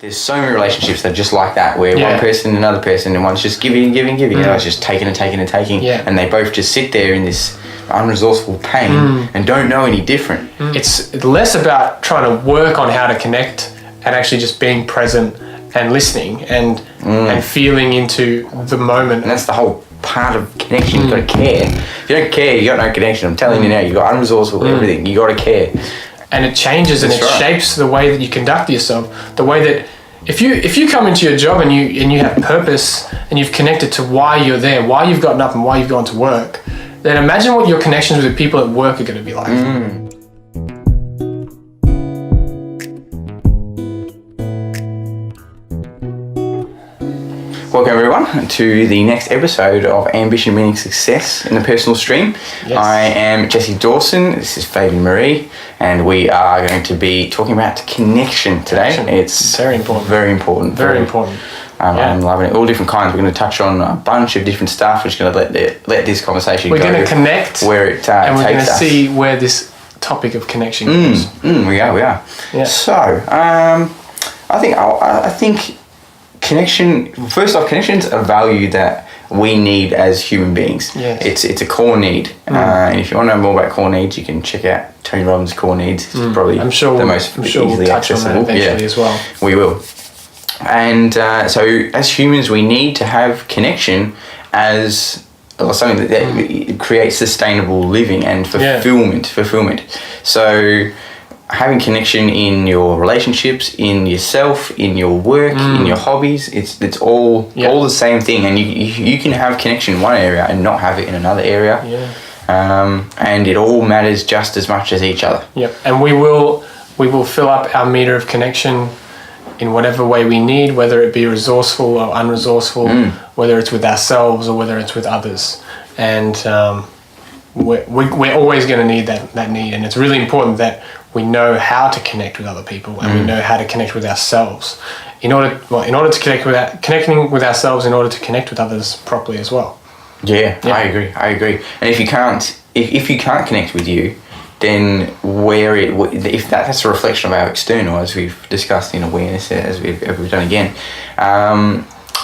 There's so many relationships that are just like that, where one person and another person, and one's just giving, and one's just taking, and they both just sit there in this unresourceful pain and don't know any different. It's less about trying to work on how to connect and actually just being present and listening and feeling into the moment. And that's the whole part of connection. You've got to care. If you don't care, you got no connection. I'm telling you now, you've got unresourceful everything. You got to care. And it changes and shapes the way that you conduct yourself. The way that if you come into your job and you have purpose and you've connected to why you're there, why you've gotten up and why you've gone to work, then imagine what your connections with people at work are going to be like. Welcome everyone to the next episode of Ambition Meaning Success in the Personal Stream. Yes. I am Jesse Dawson, this is Fabian Marie, and we are going to be talking about connection today. It's very important. Very important. Very important. I'm loving it. All different kinds. We're going to touch on a bunch of different stuff. We're just going to let this conversation go. We're going to connect where it and we're going to see where this topic of connection goes. We are. Yeah. So, I think connection, first off, connection's a value that we need as human beings. Yes. It's a core need. And if you want to know more about core needs, you can check out Tony Robbins' Core Needs. It's probably the most easily accessible. On that eventually as well. We will. And so as humans, we need to have connection as something that creates sustainable living and fulfillment. So having connection in your relationships, in yourself, in your work, in your hobbies, it's all the same thing. And you can have connection in one area and not have it in another area. And it all matters just as much as each other. And we will fill up our meter of connection in whatever way we need, whether it be resourceful or unresourceful, whether it's with ourselves or whether it's with others. And we're always going to need that need. And it's really important that we know how to connect with other people and we know how to connect with ourselves in order to connecting with ourselves in order to connect with others properly as well. I agree. And if you can't connect with you, then if that's a reflection of our external, as we've discussed in awareness, as we've done again,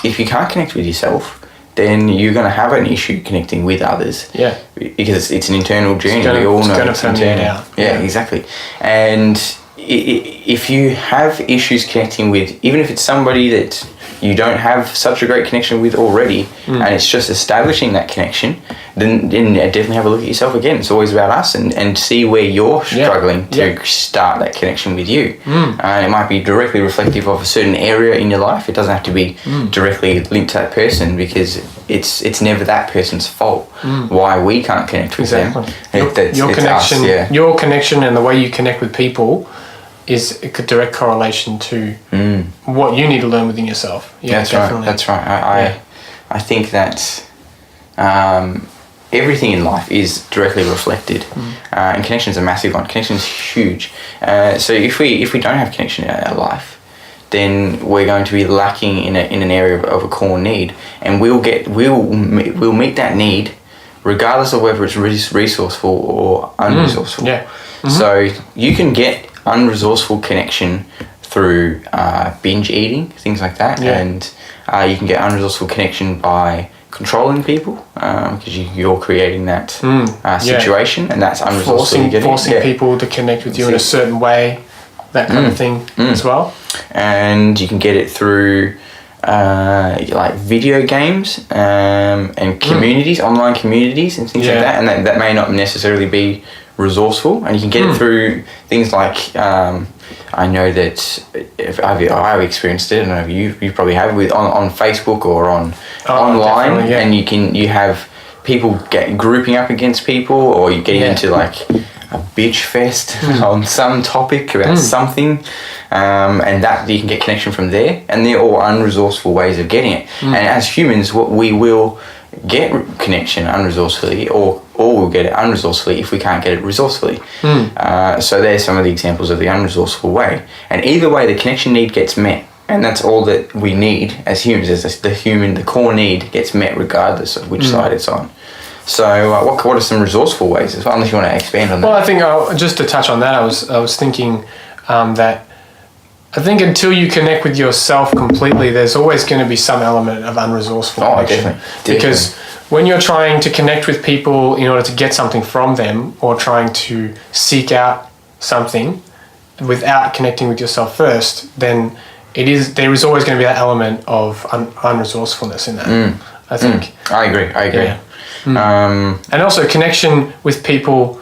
if you can't connect with yourself, then you're going to have an issue connecting with others. Because it's an internal journey. We all know it's internal. Exactly. And if you have issues connecting with, even if it's somebody that you don't have such a great connection with already, and it's just establishing that connection, then definitely have a look at yourself again. It's always about us, and see where you're struggling to start that connection with you. And it might be directly reflective of a certain area in your life. It doesn't have to be directly linked to that person, because it's never that person's fault why we can't connect with them. Your connection, your connection and the way you connect with people is a direct correlation to what you need to learn within yourself. That's right. I think that everything in life is directly reflected, and connection is a massive one. Connection is huge. So if we don't have connection in our life, then we're going to be lacking in an area of a core need, and we'll meet that need regardless of whether it's resourceful or unresourceful. So you can get unresourceful connection through binge eating, things like that, and you can get unresourceful connection by controlling people, because you're creating that situation, and that's unresourceful. Forcing people to connect with you in a certain way, that kind of thing as well. And you can get it through like video games and communities, online communities and things like that, and that may not necessarily be resourceful. And you can get it through things like I know that if I've experienced it, I don't know if you probably have, with on Facebook or online, and you have people grouping up against people, or you're getting into like a bitch fest on some topic about something, and that you can get connection from there, and they're all unresourceful ways of getting it. And as humans, we will get connection unresourcefully, or we'll get it unresourcefully if we can't get it resourcefully. So there's some of the examples of the unresourceful way, and either way the connection need gets met, and that's all that we need as humans. Is the core need gets met regardless of which side it's on. So what are some resourceful ways as well, unless you want to expand on that? Well, I think just to touch on that, I was thinking that I think until you connect with yourself completely, there's always going to be some element of unresourceful connection. Definitely. Because when you're trying to connect with people in order to get something from them, or trying to seek out something without connecting with yourself first, then there is always going to be that element of unresourcefulness in that. I think. I agree. Yeah. And also connection with people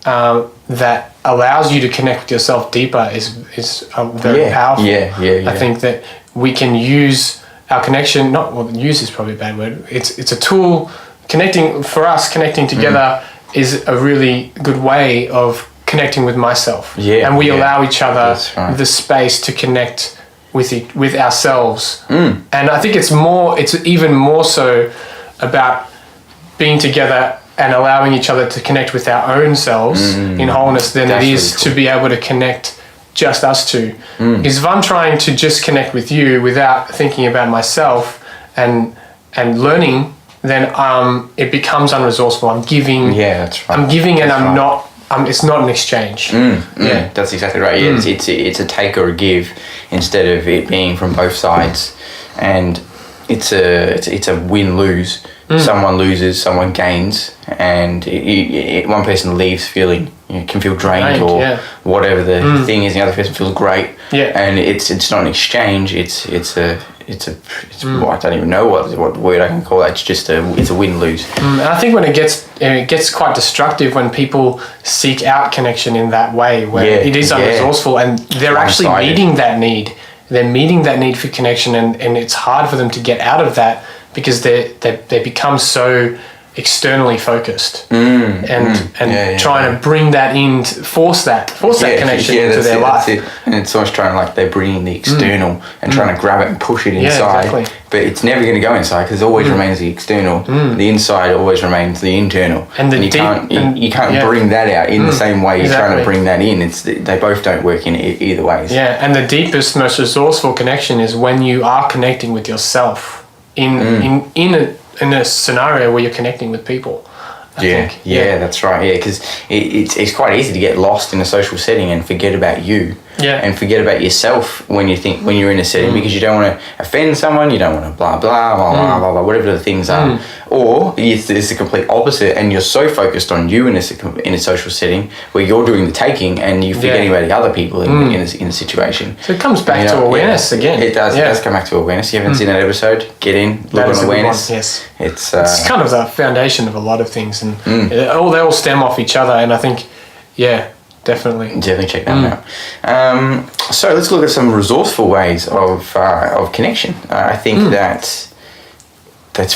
that allows you to connect with yourself deeper is very powerful. Yeah. I think that we can use our connection. Use is probably a bad word. It's a tool. Connecting together is a really good way of connecting with myself. Yeah, and we allow each other right. the space to connect with ourselves. And I think it's even more so about being together and allowing each other to connect with our own selves in wholeness than it is really cool. To be able to connect just us two. Because if I'm trying to just connect with you without thinking about myself and learning, then it becomes unresourceful. I'm giving. Yeah, that's right. I'm giving, and I'm not. It's not an exchange. Yeah, that's exactly right. Yeah, it's a take or a give instead of it being from both sides, and it's a win-lose. Someone loses, someone gains, and one person leaves feeling can feel drained or whatever the thing is. The other person feels great. Yeah, and it's not an exchange. It's well, I don't even know what word I can call that. It's a win-lose. And I think when it gets quite destructive when people seek out connection in that way, where it is unresourceful and they're actually meeting that need. They're meeting that need for connection, and it's hard for them to get out of that because they become so externally focused and trying to bring that in, force that connection into their life. That's it. And it's almost they're bringing the external and trying to grab it and push it inside. Exactly. But it's never going to go inside because it always remains the external. The inside always remains the internal. And you can't bring that out in the same way you're trying to bring that in. They both don't work in either ways. Yeah, and the deepest, most resourceful connection is when you are connecting with yourself in a scenario where you're connecting with people. I think. That's right. Yeah, because it's quite easy to get lost in a social setting and forget about you. And forget about yourself when you're in a setting because you don't want to offend someone, you don't want to blah blah blah blah blah, blah whatever the things are. Or it's the complete opposite, and you're so focused on you in a social setting where you're doing the taking and you're forgetting about the other people in a situation. So it comes back to awareness again. It does. It does come back to awareness. You haven't seen that episode? Get in, look on awareness. Yes, it's kind of the foundation of a lot of things, and they all stem off each other. And I think, definitely check that out. So let's look at some resourceful ways of connection. I think that's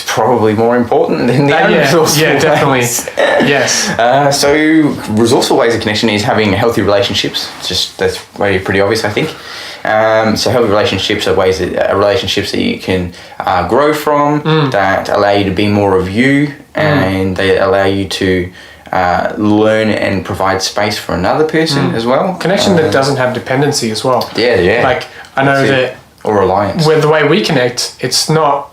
probably more important than the unresourceful ways. Definitely. Yes. So resourceful ways of connection is having healthy relationships. That's pretty obvious, I think. So healthy relationships are relationships that you can grow from, that allow you to be more of you, and they allow you to learn and provide space for another person as well. Connection that doesn't have dependency as well. Yeah. Like I know that, or reliance. With the way we connect, it's not.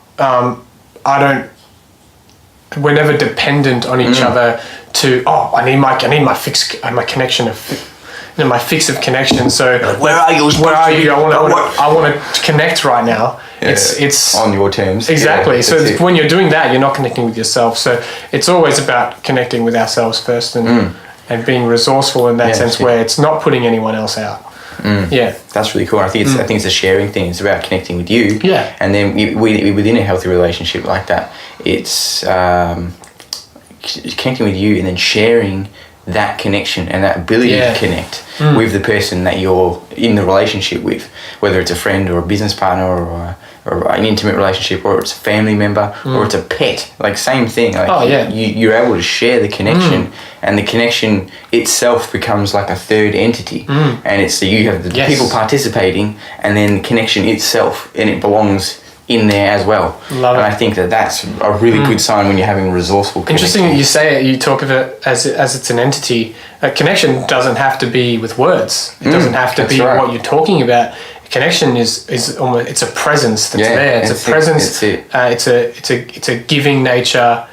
We're never dependent on each other to. I need my fix, my connection of. My fix of connection. So where are you? I want to connect right now. It's on your terms. Exactly. So when you're doing that, you're not connecting with yourself. So it's always about connecting with ourselves first and being resourceful in that sense, where it's not putting anyone else out. Yeah, that's really cool. I think it's a sharing thing. It's about connecting with you. Yeah, and then within a healthy relationship like that, it's connecting with you and then sharing that connection and that ability to connect with the person that you're in the relationship with, whether it's a friend or a business partner or an intimate relationship, or it's a family member or it's a pet. Like same thing. Like you're able to share the connection, and the connection itself becomes like a third entity, and it's you have the people participating, and then connection itself, and it belongs in there as well. Love it. I think that's a really good sign when you're having resourceful connection. Interesting that you say it, you talk of it as it's an entity. A connection doesn't have to be with words. It doesn't have to be what you're talking about. Connection is almost, it's a presence that's there. It's a presence. It's a giving nature.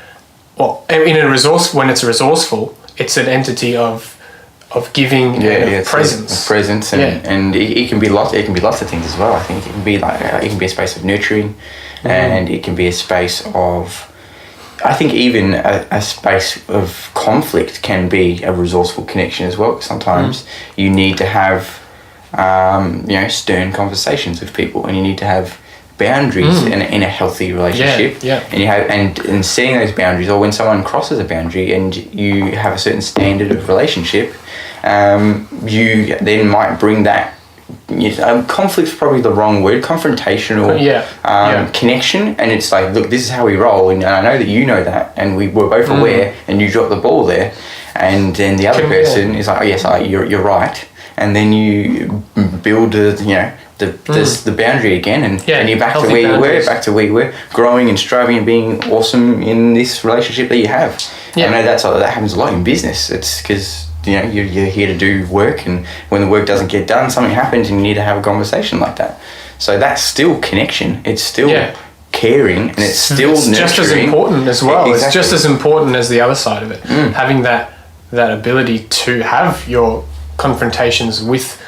Well, when it's resourceful, it's an entity of giving and of presence. Presence, and it can be lots of things as well. I think it can be it can be a space of nurturing, and it can be a space of, I think even a space of conflict can be a resourceful connection as well. Sometimes you need to have stern conversations with people, and you need to have boundaries in a healthy relationship. And you have and setting those boundaries, or when someone crosses a boundary and you have a certain standard of relationship, you then might bring that. Conflict's probably the wrong word. Confrontational connection, and it's like, look, this is how we roll, and I know that you know that, and we were both aware, and you dropped the ball there, and then the other person is like, oh yes, you're right, and then you build the boundary again, and you're back to where you were, growing and striving and being awesome in this relationship that you have. I know that happens a lot in business. It's because you're here to do work, and when the work doesn't get done, something happens, and you need to have a conversation like that. So that's still connection. It's still caring, and it's still nurturing. Just as important as well. Exactly. It's just as important as the other side of it. Having that ability to have your confrontations with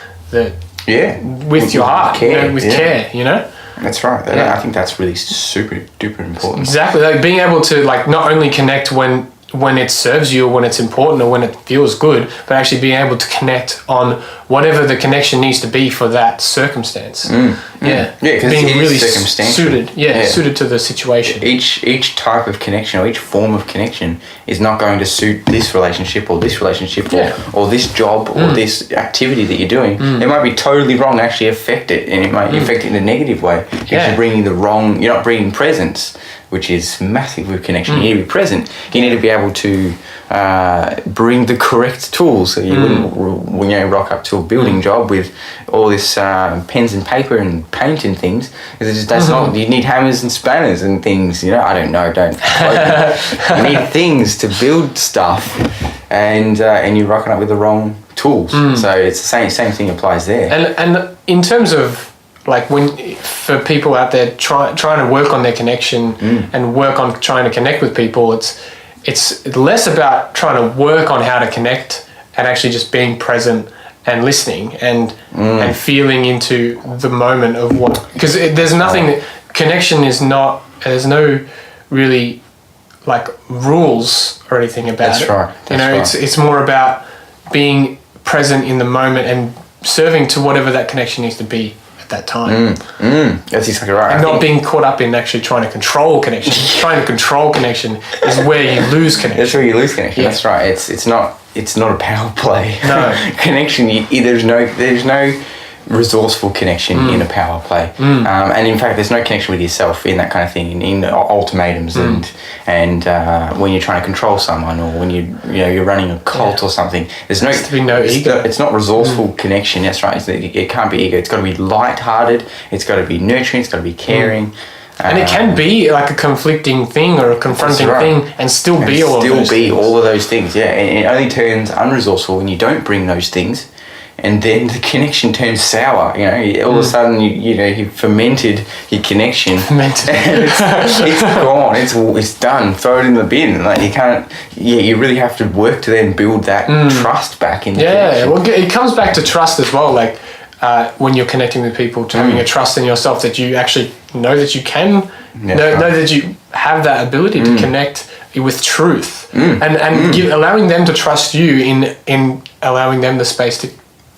your heart, care, care. That's right. I think that's really super duper important. Exactly, like being able to not only connect when it serves you, or when it's important, or when it feels good, but actually being able to connect on whatever the connection needs to be for that circumstance. Because being really circumstantial. Suited to the situation. Each type of connection, or each form of connection, is not going to suit this relationship, or this relationship, or this job, or this activity that you're doing. It might be totally wrong, actually affect it, and it might affect it in a negative way. You're bringing you're not bringing presence, which is massive with connection. You need to be present. You need to be able to bring the correct tools, so you wouldn't rock up to a building job with all this pens and paper and paint and things. That's not. You need hammers and spanners and things. I don't know. Don't. You need things to build stuff, and you're rocking up with the wrong tools. So it's the same thing applies there. And in terms of for people out there trying to work on their connection and work on trying to connect with people, it's less about trying to work on how to connect and actually just being present and listening and feeling into the moment of what, because there's nothing. Connection is not. There's no really rules or anything about it. That's right. It's more about being present in the moment and serving to whatever that connection needs to be at that time. That's exactly right. And not being caught up in actually trying to control connection. Trying to control connection is where you lose connection. That's where you lose connection. Yeah. That's right. It's not a power play. No. Connection. There's no resourceful connection in a power play. And in fact, there's no connection with yourself in that kind of thing, in ultimatums and when you're trying to control someone, or when you're running a cult or something. There's no ego. It's not resourceful connection. That's right. It can't be ego. It's got to be light-hearted. It's got to be nurturing. It's got to be caring. And it can be like a conflicting thing or a confronting thing, and still be all of those things. Yeah, and it only turns unresourceful when you don't bring those things. And then the connection turns sour. All of a sudden, you fermented your connection. It's gone. It's done. Throw it in the bin. You can't. You really have to work to then build that trust back in the connection. Well, it comes back to trust as well. When you're connecting with people, to having a trust in yourself that you actually know that you can know that you have that ability to connect with truth, and allowing them to trust you in allowing them the space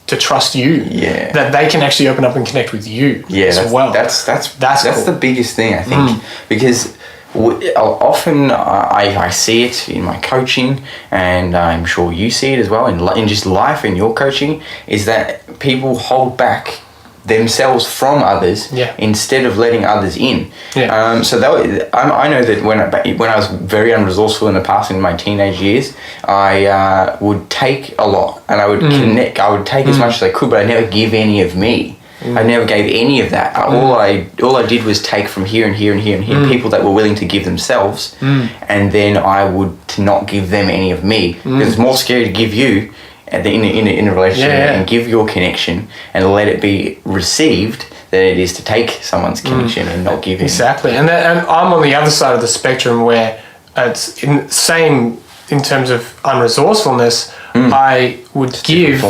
to trust you, that they can actually open up and connect with you as well. That's cool. The biggest thing, I think, because often I see it in my coaching, and I'm sure you see it as well in just life in your coaching, is that people hold back themselves from others instead of letting others in. I know that when I was very unresourceful in the past, in my teenage years, I would take a lot, and I would connect. I would take as much as I could, but I never give any of me. I never gave any of that. All I did was take from here and here and here and here, people that were willing to give themselves, and then I would not give them any of me, because it's more scary to give you in a relationship and give your connection and let it be received than it is to take someone's connection and not give it. Exactly. And I'm on the other side of the spectrum, where it's same in terms of unresourcefulness. I would give,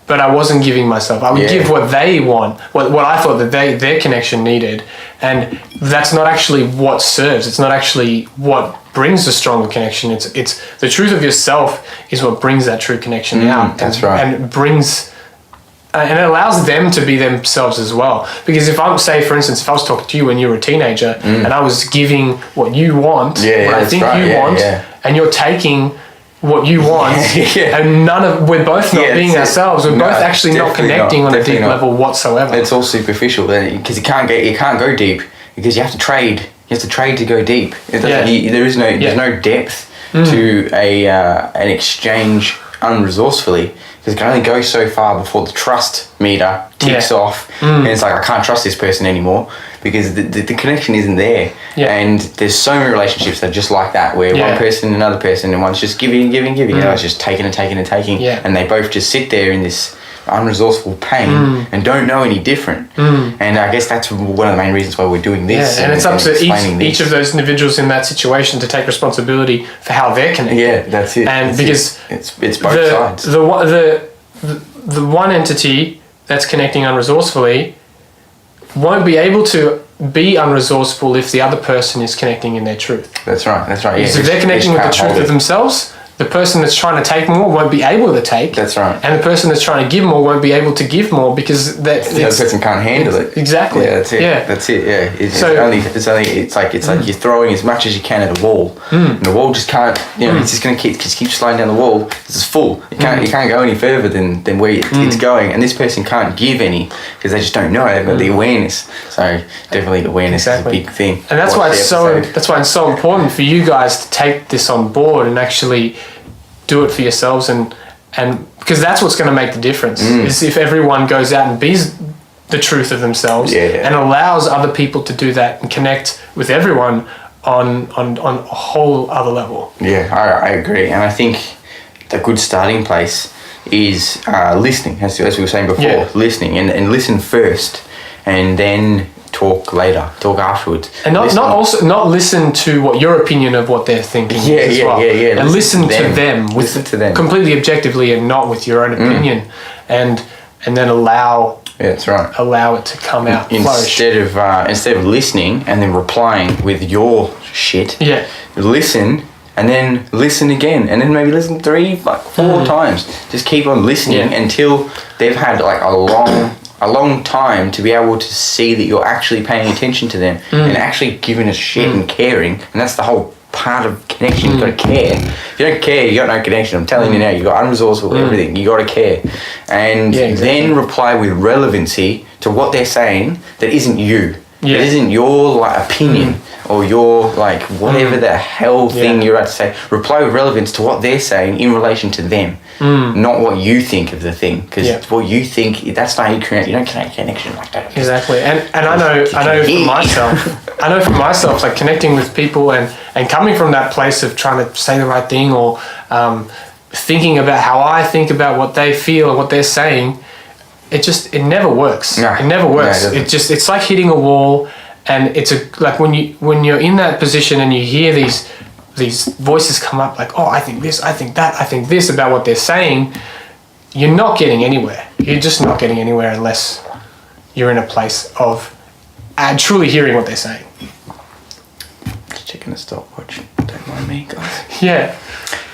but I wasn't giving myself. I would give what they want, what I thought that their connection needed, and that's not actually what serves. It's not actually what brings a stronger connection. It's the truth of yourself is what brings that true connection out. That's right. And it brings. And it allows them to be themselves as well. Because if I'm, say, for instance, if I was talking to you when you were a teenager and I was giving what you want, what I think you want, and you're taking what you want, and we're both not being ourselves. We're both actually not connecting on a deep level whatsoever. It's all superficial because you can't go deep because you have to trade. You have to trade to go deep. There's no depth to an exchange unresourcefully. Because it can only go so far before the trust meter ticks off. And it's like, I can't trust this person anymore because the connection isn't there. And there's so many relationships that are just like that, where one person and another person, and one's just giving. It's just taking and taking and taking. And they both just sit there in this unresourceful pain and don't know any different. And I guess that's one of the main reasons why we're doing this. And it's up to each of those individuals in that situation to take responsibility for how they're connected. Yeah, that's it. And that's because it's both sides. The one entity that's connecting unresourcefully won't be able to be unresourceful if the other person is connecting in their truth. That's right. Yeah. Because if they're connecting with the truth of themselves, the person that's trying to take more won't be able to take. That's right. And the person that's trying to give more won't be able to give more because the other person can't handle it. Exactly. Yeah, that's it. Yeah. That's it. Yeah. It's like you're throwing as much as you can at a wall, and the wall just can't. It's just gonna keep sliding down the wall. It's full. You can't go any further than where it's going. And this person can't give any because they just don't know. They've got the awareness. So definitely awareness is a big thing. And that's why it's so important for you guys to take this on board and actually do it for yourselves, and because that's what's going to make the difference is if everyone goes out and be the truth of themselves and allows other people to do that and connect with everyone on a whole other level. I agree, and I think the good starting place is listening, as we were saying before. Listening and listen first, and then talk afterwards, and not listen to what your opinion of what they're thinking is as well. And listen to them completely objectively and not with your own opinion, and then allow it to come out, instead of listening and then replying with your shit. Listen and then listen again, and then maybe listen 3, 4 times. Just keep on listening until they've had like a long time to be able to see that you're actually paying attention to them and actually giving a shit and caring. And that's the whole part of connection. You've got to care. If you don't care, you got no connection. I'm telling you now, you've got unresourceful everything. You got to care. And then reply with relevancy to what they're saying that isn't you. It isn't your opinion or your whatever the hell thing you're about to say. Reply with relevance to what they're saying in relation to them, not what you think of the thing. Because what you think, that's not how you create. You don't create connection like that. Exactly, and I know for myself, like connecting with people and coming from that place of trying to say the right thing or thinking about how I think about what they feel and what they're saying. It never works. No, it never works. No, it's like hitting a wall, and it's like when you're in that position and you hear these voices come up like, oh, I think this, I think that, I think this about what they're saying. You're not getting anywhere. You're just not getting anywhere unless you're in a place of truly hearing what they're saying. Just checking the stopwatch. Don't mind me, guys. Yeah.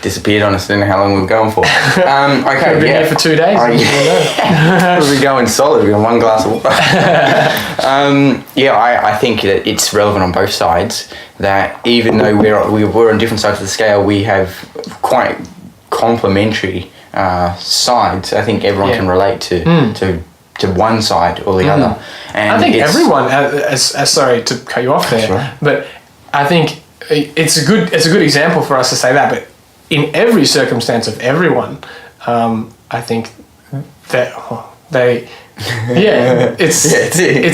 Disappeared on us. Didn't know how long we were going for. Okay, we've been here for 2 days. We're going solid. We're on 1 glass of water. I think that it's relevant on both sides. That even though we're on different sides of the scale, we have quite complementary sides. I think everyone can relate to one side or the other. And I think everyone. Sorry to cut you off there, but I think it's a good example for us to say that, but. In every circumstance of everyone, I think that it's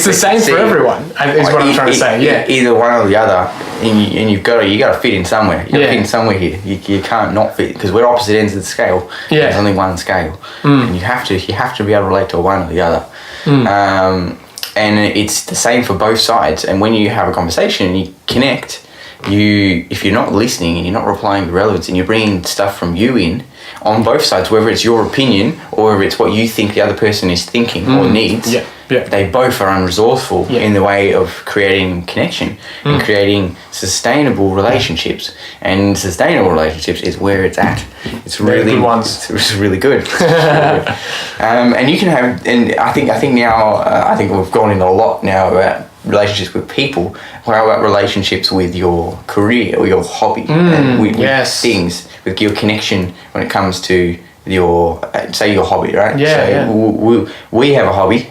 the same for everyone. Is what I'm trying to say. Yeah, either one or the other, and you got to fit in somewhere. You got to fit in somewhere here. You can't not fit because we're opposite ends of the scale. Yeah, there's only one scale, and you have to be able to relate to one or the other. And it's the same for both sides. And when you have a conversation and you connect. If you're not listening and you're not replying with relevance and you're bringing stuff from you in, on both sides, whether it's your opinion or whether it's what you think the other person is thinking or needs. Yeah. Yeah. They both are unresourceful in the way of creating connection and creating sustainable relationships. And sustainable relationships is where it's at. It's really good ones. It's really good. It's really good. And you can have, and I think now, I think we've gone into a lot now about relationships with people. How about relationships with your career or your hobby and with things, with your connection when it comes to your say your hobby, right? We have a hobby.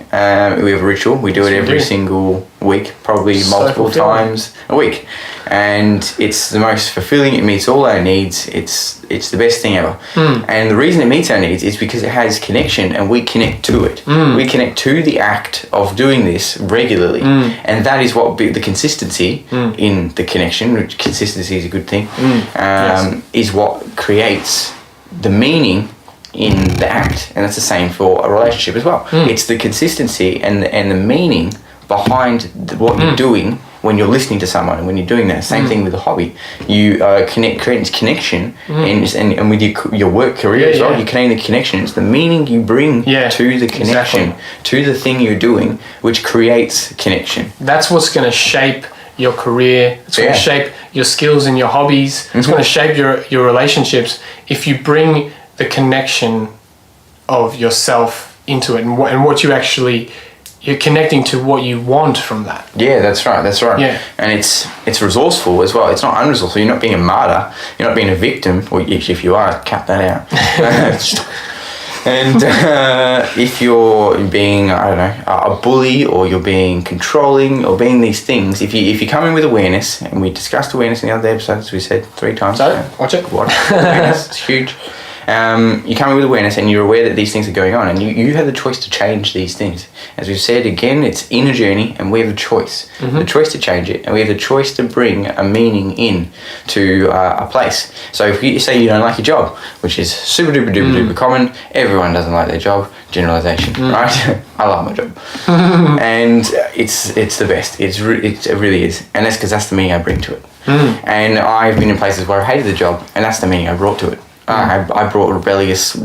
We have a ritual. We do it every single week, probably multiple times a week, and it's the most fulfilling. It meets all our needs. It's the best thing ever. And the reason it meets our needs is because it has connection, and we connect to it. We connect to the act of doing this regularly, and that is what the consistency in the connection, which consistency is a good thing, is what creates the meaning in the act. And it's the same for a relationship as well. It's the consistency and the meaning behind what you're doing when you're listening to someone and when you're doing that. Same thing with a hobby. You create connection and with your work career as well. You create the connection. It's the meaning you bring to the connection, to the thing you're doing, which creates connection. That's what's going to shape your career. It's going to shape your skills and your hobbies. It's going to shape your relationships if you bring the connection of yourself into it, and what you actually, you're connecting to what you want from that. Yeah, that's right. Yeah. And it's resourceful as well. It's not unresourceful. You're not being a martyr. You're not being a victim. Or if you are, cut that out. And if you're being, I don't know, a bully, or you're being controlling, or being these things, if you come in with awareness, and we discussed awareness in the other episodes, we said 3 times. So, watch it. Awareness, it's huge. You come in with awareness, and you're aware that these things are going on, and you have the choice to change these things. As we've said again, it's inner journey, and we have a choice, the choice to change it, and we have the choice to bring a meaning in to a place. So if you say you don't like your job, which is super duper duper duper common, everyone doesn't like their job. Generalization, right? I love my job, and it's the best. It really is, and that's because that's the meaning I bring to it. And I've been in places where I hated the job, and that's the meaning I brought to it. I brought rebellious,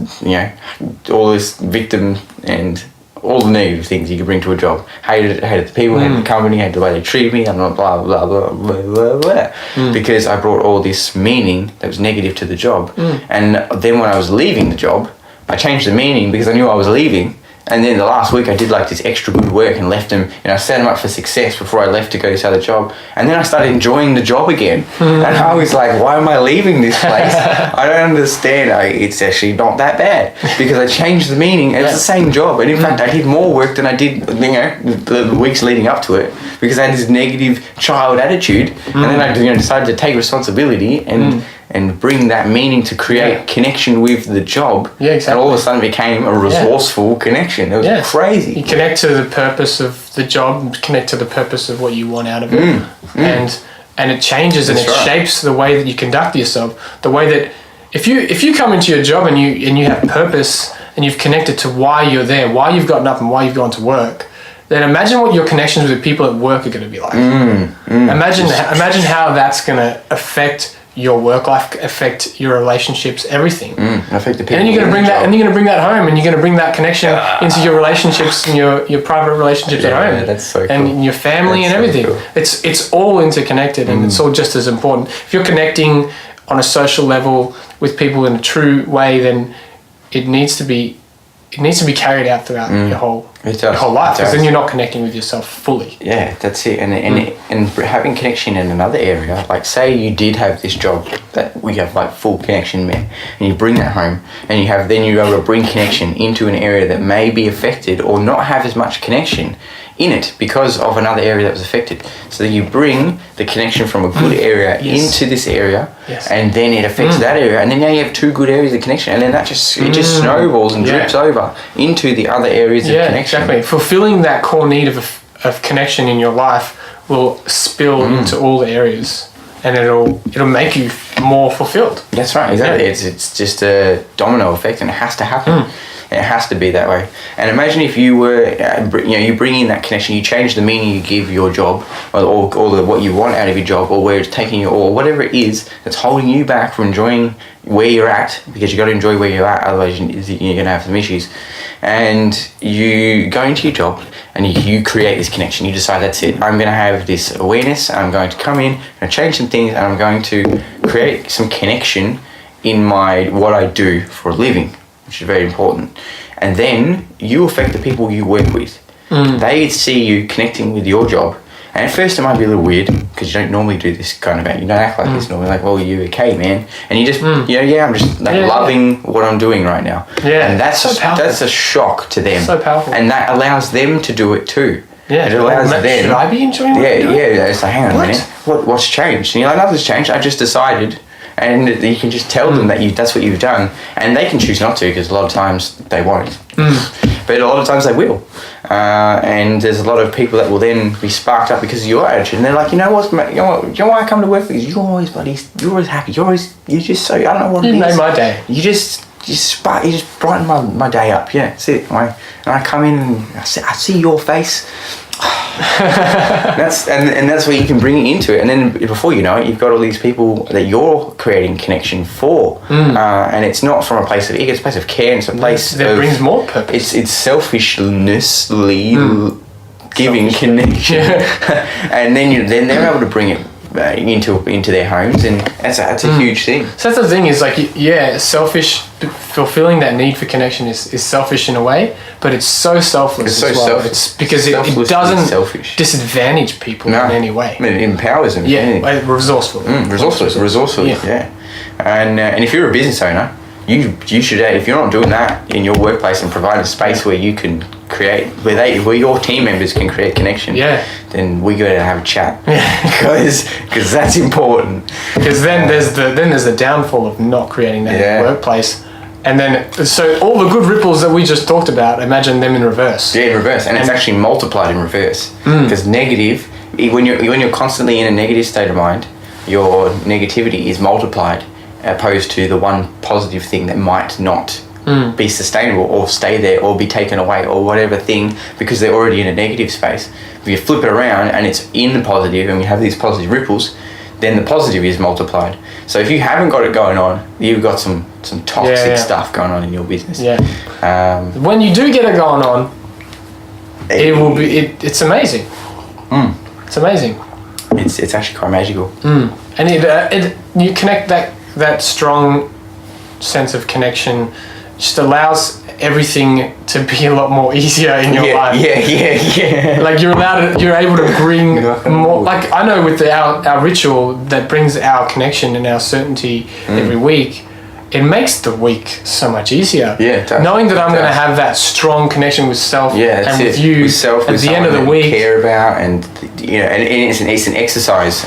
all this victim and all the negative things you could bring to a job. Hated the people, hated the company, hated the way they treated me, I'm not blah, blah, blah, blah, blah, blah. Because I brought all this meaning that was negative to the job. And then when I was leaving the job, I changed the meaning because I knew I was leaving. And then the last week I did like this extra good work and left him, and I set him up for success before I left to go to this other job. And then I started enjoying the job again. And I was like, why am I leaving this place? I don't understand. It's actually not that bad because I changed the meaning. It's the same job. And in fact, I did more work than I did, the weeks leading up to it, because I had this negative child attitude. And then I decided to take responsibility and bring that meaning to create connection with the job. Yeah, exactly. And all of a sudden it became a resourceful connection. It was crazy. You connect to the purpose of the job, connect to the purpose of what you want out of it. And it changes and it shapes the way that you conduct yourself. The way that if you come into your job and you have purpose and you've connected to why you're there, why you've gotten up and why you've gone to work, then imagine what your connections with people at work are going to be like. Imagine how that's going to affect your work life, affect your relationships, everything. Affect the people. And you're going to bring that, and you're going to bring that home, and you're going to bring that connection into your relationships and your private relationships at home. That's so cool. And your family and everything. So cool. It's all interconnected, and it's all just as important. If you're connecting on a social level with people in a true way, then it needs to be carried out throughout your whole life, because then you're not connecting with yourself fully. Yeah, that's it. And having connection in another area, like say you did have this job that we have like full connection there, and you bring that home, and you're able to bring connection into an area that may be affected or not have as much connection in it because of another area that was affected. So you bring the connection from a good area into this area, and then it affects that area, and then now you have 2 good areas of connection, and then that just snowballs and drips over into the other areas of connection. Exactly. Fulfilling that core need of connection in your life will spill into all the areas, and it'll make you more fulfilled. That's right. Exactly. It's just a domino effect, and it has to happen. It has to be that way. And imagine if you were, you bring in that connection, you change the meaning you give your job, or what you want out of your job, or where it's taking you, or whatever it is that's holding you back from enjoying where you're at, because you got to enjoy where you're at, otherwise you're going to have some issues. And you go into your job and you create this connection. You decide, that's it, I'm going to have this awareness, I'm going to come in, I'm going to change some things, and I'm going to create some connection in what I do for a living, which is very important. And then you affect the people you work with. They see you connecting with your job. And at first it might be a little weird, because you don't normally do this kind of act. You don't act like this normally, like, well, you okay, man? And you just, I'm just loving what I'm doing right now. Yeah, and that's so powerful. That's a shock to them. So powerful. And that allows them to do it too. Yeah, it allows them. Should I be enjoying it? Yeah. It's like, hang on a minute, what's changed? And you're like, nothing's changed. I just decided. And you can just tell them that that's what you've done, and they can choose not to, because a lot of times they won't, but a lot of times they will. And there's a lot of people that will then be sparked up because of your attitude, and they're like, you know why I come to work? Because you're always happy. You're just so, I don't know what it is. You made my day. You just brighten my day up. Yeah, that's it. And I come in and I see your face. that's where you can bring it into it, and then before you know it, you've got all these people that you're creating connection for, and it's not from a place of ego, it's a place of care, and it's a place that brings more purpose. It's selfishnessly giving connection, and then they're able to bring it into their homes, and that's a huge thing. So that's the thing, is like, selfish, fulfilling that need for connection is selfish in a way, but it's so selfless as well. It's because it doesn't disadvantage people in any way. It empowers them. Yeah, resourceful. Resourceful. Yeah. And if you're a business owner, you should, if you're not doing that in your workplace and provide a space where you can create, where your team members can create connection, then we got to have a chat, because that's important. Because then there's the downfall of not creating that in the workplace, and then so all the good ripples that we just talked about, imagine them in reverse. Yeah, in reverse, and it's actually multiplied in reverse, because negative, when you're constantly in a negative state of mind, your negativity is multiplied, opposed to the one positive thing that might not be sustainable or stay there or be taken away or whatever thing, because they're already in a negative space. If you flip it around and it's in the positive, and we have these positive ripples, then the positive is multiplied. So if you haven't got it going on, you've got some toxic stuff going on in your business. When you do get it going on, it's amazing. It's amazing. It's actually quite magical. And you connect that strong sense of connection, just allows everything to be a lot more easier in your life. Like you're able to bring more. Like I know with our ritual that brings our connection and our certainty every week, it makes the week so much easier. Knowing that I'm going to have that strong connection with self and with you at the end of the week. Care about, and and it's an exercise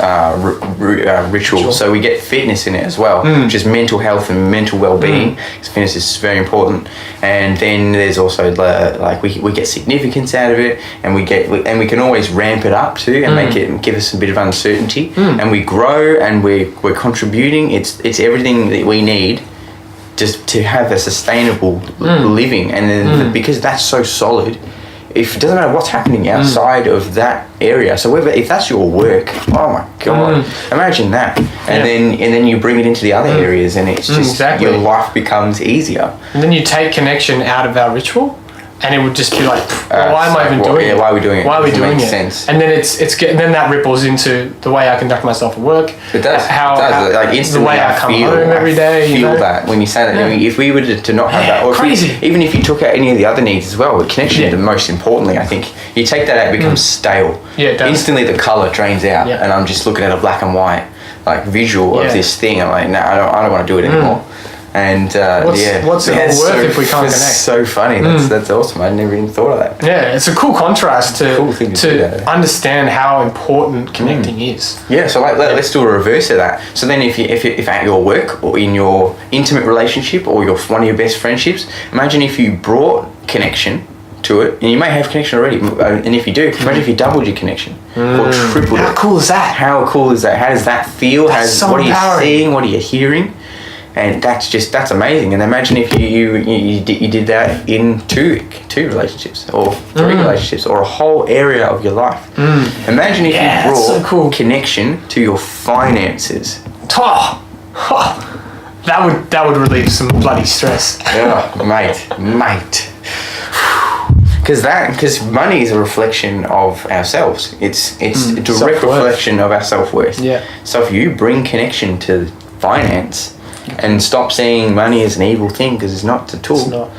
ritual. So we get fitness in it as well, which is mental health and mental well-being. Fitness is very important, and then there's also we get significance out of it, and we can always ramp it up too, and give us a bit of uncertainty, and we grow, and we're contributing. It's everything that we need just to have a sustainable living, and then because that's so solid, if it doesn't matter what's happening outside of that area, so if that's your work, oh my god, imagine that, and then you bring it into the other areas, and it's just your life becomes easier. And then you take connection out of our ritual, and it would just be like, why am I even doing it? Why are we doing it? Why are we doing it? Sense. And then then that ripples into the way I conduct myself at work. It does. Like instantly, the way I come home every day. I feel that when you say that. If we were to not have that, or even if you took out any of the other needs as well, connection is the most importantly. I think you take that out, it becomes stale. It does. Instantly, the color drains out, and I'm just looking at a black and white visual of this thing. I'm like, no, I don't want to do it anymore. And what's it all worth if we can't connect? It's so funny. That's awesome. I never even thought of that. Yeah, it's a cool contrast to understand how important connecting is. Yeah, so let's do a reverse of that. So then if at your work or in your intimate relationship or one of your best friendships, imagine if you brought connection to it, and you may have connection already, and if you do, imagine if you doubled your connection or tripled it. How cool is that? How cool is that? How does that feel? That's so what are you seeing? What are you hearing? And that's amazing. And imagine if you did that in two relationships or three relationships or a whole area of your life. Imagine if you brought so cool. connection to your finances. That would relieve some bloody stress. Yeah, mate. Because money is a reflection of ourselves. It's a direct Self-worth. reflection of our self-worth. Yeah. So if you bring connection to finance and stop seeing money as an evil thing, because it's not, it's a tool. It's not.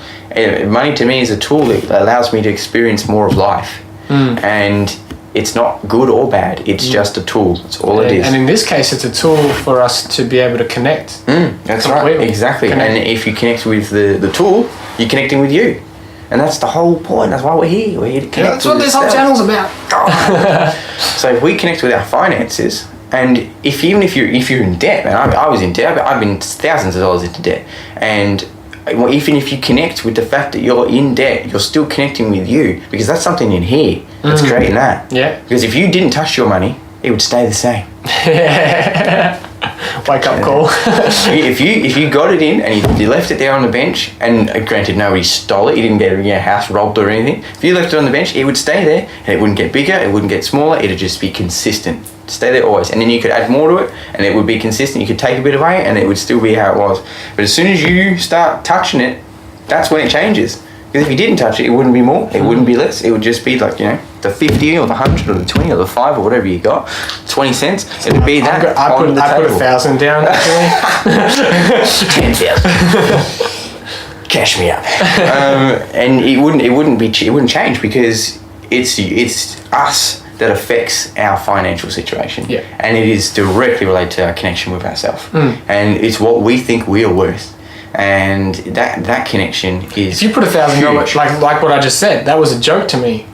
Money to me is a tool that allows me to experience more of life. And it's not good or bad. It's just a tool. That's all it is. And in this case, it's a tool for us to be able to connect. That's completely. right. Exactly. And if you connect with the tool, you're connecting with you. And that's the whole point. That's why we're here. We're here to connect. That's what this whole channel's about. So if we connect with our finances, and even if you're in debt, man, I was in debt. I've been thousands of dollars into debt, and even if you connect with the fact that you're in debt, you're still connecting with you, because that's something in here that's creating that. Yeah. Because if you didn't touch your money, it would stay the same. Wake up call. if you got it in and you left it there on the bench, and granted nobody stole it, you didn't get your house robbed or anything. If you left it on the bench, it would stay there, and it wouldn't get bigger, it wouldn't get smaller. It'd just be consistent. Stay there always, and then you could add more to it, and it would be consistent. You could take a bit away, and it would still be how it was. But as soon as you start touching it, that's when it changes. Because if you didn't touch it, it wouldn't be more, it wouldn't be less. It would just be like, the 50 or the 100 or the 20 or the 5 or whatever you got, 20 cents. It would be that. I put 1,000 down actually. 10,000. Cash me up. And it wouldn't change, because it's us that affects our financial situation. Yeah. And it is directly related to our connection with ourselves. And it's what we think we are worth. And that connection is If you put $1,000, like what I just said, that was a joke to me,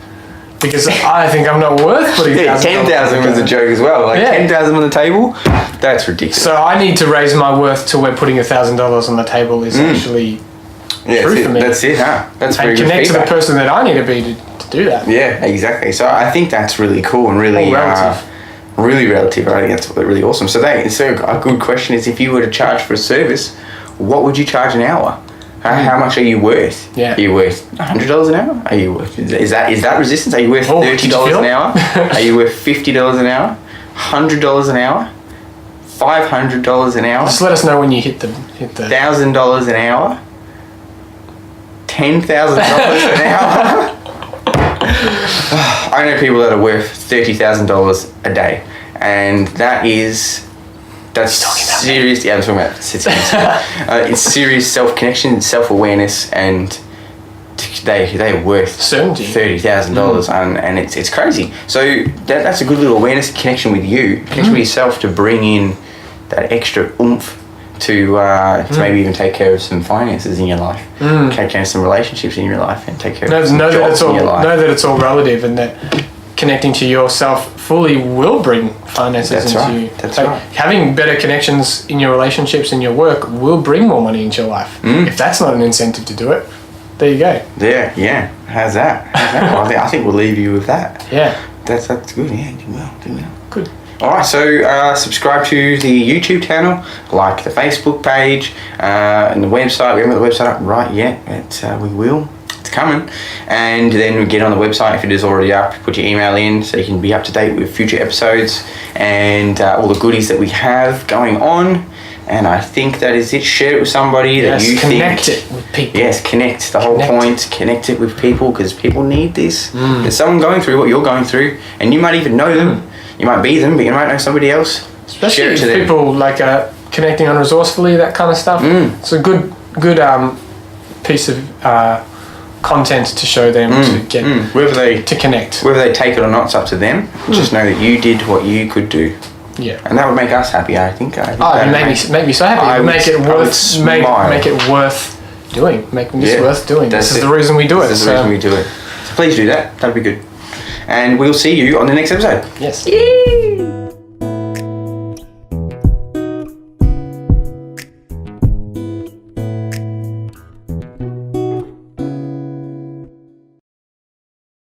because I think I'm not worth putting $1,000. 10,000 was a joke as well. 10,000 on the table, that's ridiculous. So I need to raise my worth to where putting $1,000 on the table is actually true for me. That's it, huh? That's very and good connect to feedback. the person that I need to be to do that. Yeah, exactly. So I think that's really cool and really All relative. really relative. I think that's really awesome. So a good question is, if you were to charge for a service, what would you charge an hour? How much are you worth? Yeah. Are you worth $100 an hour? Are you worth, is that resistance? Are you worth $30 an hour? Are you worth $50 an hour? $100 an hour? $500 an hour? Just let us know when you hit the $1,000 an hour? $10,000 an hour? I know people that are worth $30,000 a day, and that's serious. Yeah, I'm talking about it's serious self-connection, self-awareness, and they are worth certainty. $30,000, and it's crazy. So that's a good little awareness, connection with you, connection with yourself, to bring in that extra oomph to maybe even take care of some finances in your life, take care of some relationships in your life, and take care of some jobs in your life. Know that it's all relative, and that connecting to yourself fully will bring finances into you. That's right. Having better connections in your relationships and your work will bring more money into your life. If that's not an incentive to do it, there you go. Yeah. How's that? Well, I think we'll leave you with that. Yeah. That's good. Yeah, do well. Good. All right, so subscribe to the YouTube channel, like the Facebook page, and the website. We haven't got the website up right yet, but we will. It's coming. And then we get on the website if it is already up. Put your email in so you can be up to date with future episodes and all the goodies that we have going on. And I think that is it. Share it with somebody that you connect think. it with people. Yes, connect. The whole point. Connect it with people, because people need this. There's someone going through what you're going through, and you might even know them. You might be them, but you might know somebody else. Especially Share it to them. people like connecting unresourcefully, that kind of stuff. It's a good piece of content to show them to get to connect. Whether they take it or not, it's up to them. Just know that you did what you could do. Yeah. And that would make us happy, I think. Make me so happy. Make it worth doing. Make this worth doing. This is the reason we do it. This is the reason we do it. So please do that. That'd be good. And we'll see you on the next episode. Yes. Yay!